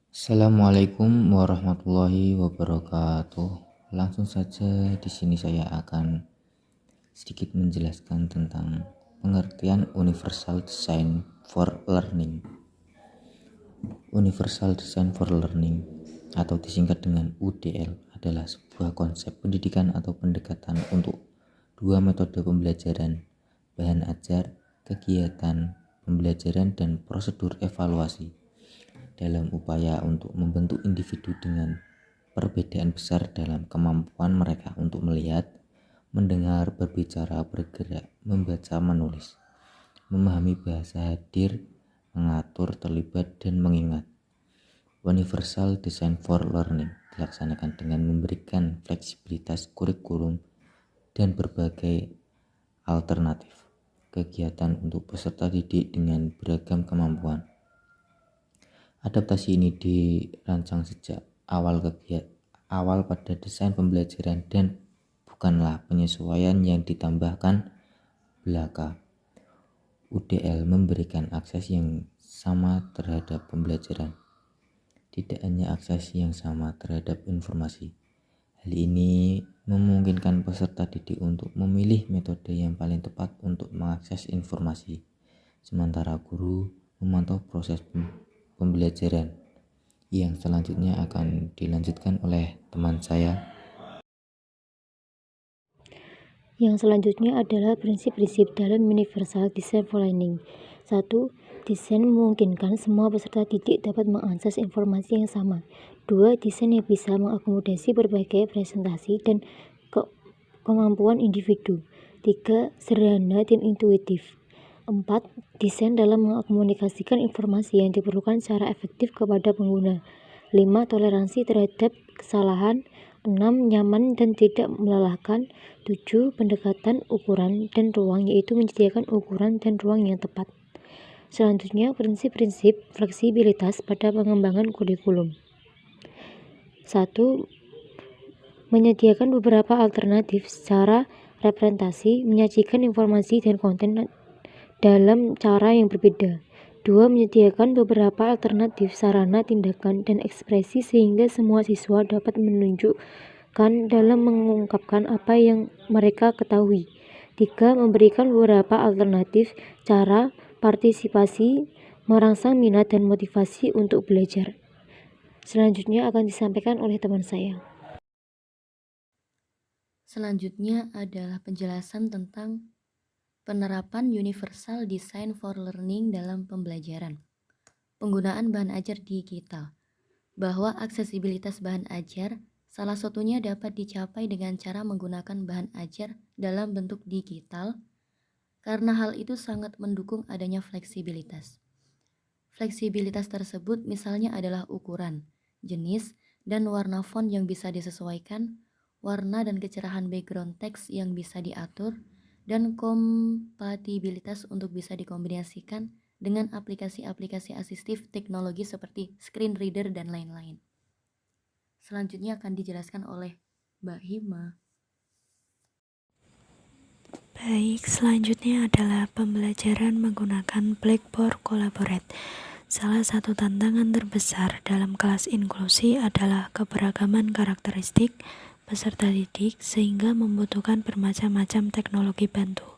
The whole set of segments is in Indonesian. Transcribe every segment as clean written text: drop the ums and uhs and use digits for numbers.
Assalamualaikum warahmatullahi wabarakatuh. Langsung saja di sini saya akan sedikit menjelaskan tentang pengertian Universal Design for Learning. Universal Design for Learning atau disingkat dengan UDL adalah sebuah konsep pendidikan atau pendekatan untuk dua metode pembelajaran, bahan ajar, kegiatan pembelajaran, dan prosedur evaluasi dalam upaya untuk membentuk individu dengan perbedaan besar dalam kemampuan mereka untuk melihat, mendengar, berbicara, bergerak, membaca, menulis, memahami bahasa hadir, mengatur, terlibat, dan mengingat. Universal Design for Learning dilaksanakan dengan memberikan fleksibilitas kurikulum dan berbagai alternatif kegiatan untuk peserta didik dengan beragam kemampuan. Adaptasi ini dirancang sejak awal pada desain pembelajaran dan bukanlah penyesuaian yang ditambahkan belaka. UDL memberikan akses yang sama terhadap pembelajaran, tidak hanya akses yang sama terhadap informasi. Hal ini memungkinkan peserta didik untuk memilih metode yang paling tepat untuk mengakses informasi, sementara guru memantau proses pembelajaran yang selanjutnya akan dilanjutkan oleh teman saya. Yang selanjutnya adalah prinsip-prinsip dalam Universal Design for Learning. 1. Desain memungkinkan semua peserta didik dapat mengakses informasi yang sama. 2. Desain yang bisa mengakomodasi berbagai presentasi dan kemampuan individu. 3. Sederhana dan intuitif. 4. Desain dalam mengkomunikasikan informasi yang diperlukan secara efektif kepada pengguna. 5. Toleransi terhadap kesalahan. 6. Nyaman dan tidak melelahkan. 7. Pendekatan ukuran dan ruang, yaitu menyediakan ukuran dan ruang yang tepat. Selanjutnya, prinsip-prinsip fleksibilitas pada pengembangan kurikulum. 1. Menyediakan beberapa alternatif secara representasi, menyajikan informasi dan konten dalam cara yang berbeda. 2. Menyediakan beberapa alternatif sarana, tindakan, dan ekspresi sehingga semua siswa dapat menunjukkan dalam mengungkapkan apa yang mereka ketahui. 3. Memberikan beberapa alternatif cara partisipasi, merangsang minat dan motivasi untuk belajar. Selanjutnya akan disampaikan oleh teman saya. Selanjutnya adalah penjelasan tentang penerapan Universal Design for Learning dalam pembelajaran. Penggunaan bahan ajar digital. Bahwa aksesibilitas bahan ajar salah satunya dapat dicapai dengan cara menggunakan bahan ajar dalam bentuk digital, karena hal itu sangat mendukung adanya fleksibilitas. Fleksibilitas tersebut misalnya adalah ukuran, jenis, dan warna font yang bisa disesuaikan, warna dan kecerahan background teks yang bisa diatur, dan kompatibilitas untuk bisa dikombinasikan dengan aplikasi-aplikasi asistif teknologi seperti screen reader dan lain-lain. Selanjutnya akan dijelaskan oleh Mbak Hima. Baik, selanjutnya adalah pembelajaran menggunakan Blackboard Collaborate. Salah satu tantangan terbesar dalam kelas inklusi adalah keberagaman karakteristik peserta didik sehingga membutuhkan bermacam-macam teknologi bantu.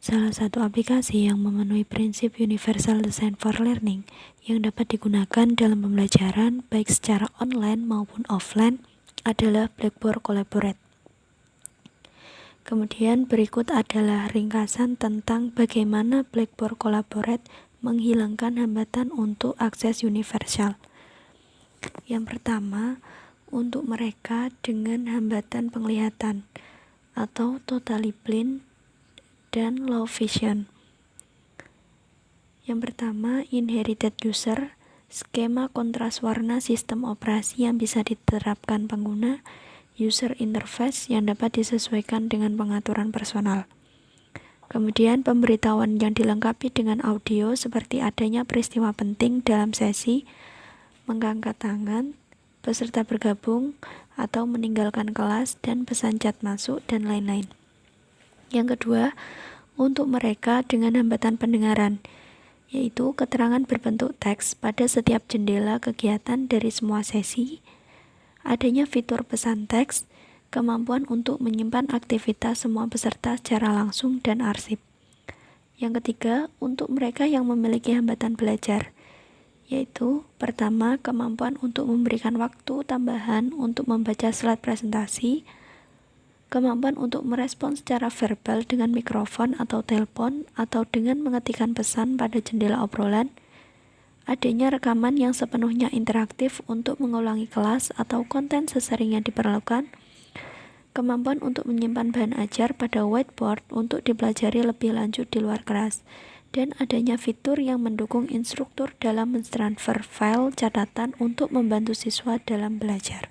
Salah satu aplikasi yang memenuhi prinsip Universal Design for Learning yang dapat digunakan dalam pembelajaran baik secara online maupun offline adalah Blackboard Collaborate. Kemudian berikut adalah ringkasan tentang bagaimana Blackboard Collaborate menghilangkan hambatan untuk akses universal. Yang pertama, untuk mereka dengan hambatan penglihatan atau totally blind dan low vision. Yang pertama, inherited user, skema kontras warna sistem operasi yang bisa diterapkan pengguna, user interface yang dapat disesuaikan dengan pengaturan personal. Kemudian pemberitahuan yang dilengkapi dengan audio seperti adanya peristiwa penting dalam sesi, mengangkat tangan, peserta bergabung atau meninggalkan kelas, dan pesan chat masuk, dan lain-lain. Yang kedua, untuk mereka dengan hambatan pendengaran, yaitu keterangan berbentuk teks pada setiap jendela kegiatan dari semua sesi, adanya fitur pesan teks, kemampuan untuk menyimpan aktivitas semua peserta secara langsung dan arsip. Yang ketiga, untuk mereka yang memiliki hambatan belajar, yaitu pertama, kemampuan untuk memberikan waktu tambahan untuk membaca slide presentasi, kemampuan untuk merespons secara verbal dengan mikrofon atau telepon atau dengan mengetikkan pesan pada jendela obrolan, adanya rekaman yang sepenuhnya interaktif untuk mengulangi kelas atau konten sesering yang diperlukan, kemampuan untuk menyimpan bahan ajar pada whiteboard untuk dipelajari lebih lanjut di luar kelas, dan adanya fitur yang mendukung instruktur dalam mentransfer file catatan untuk membantu siswa dalam belajar.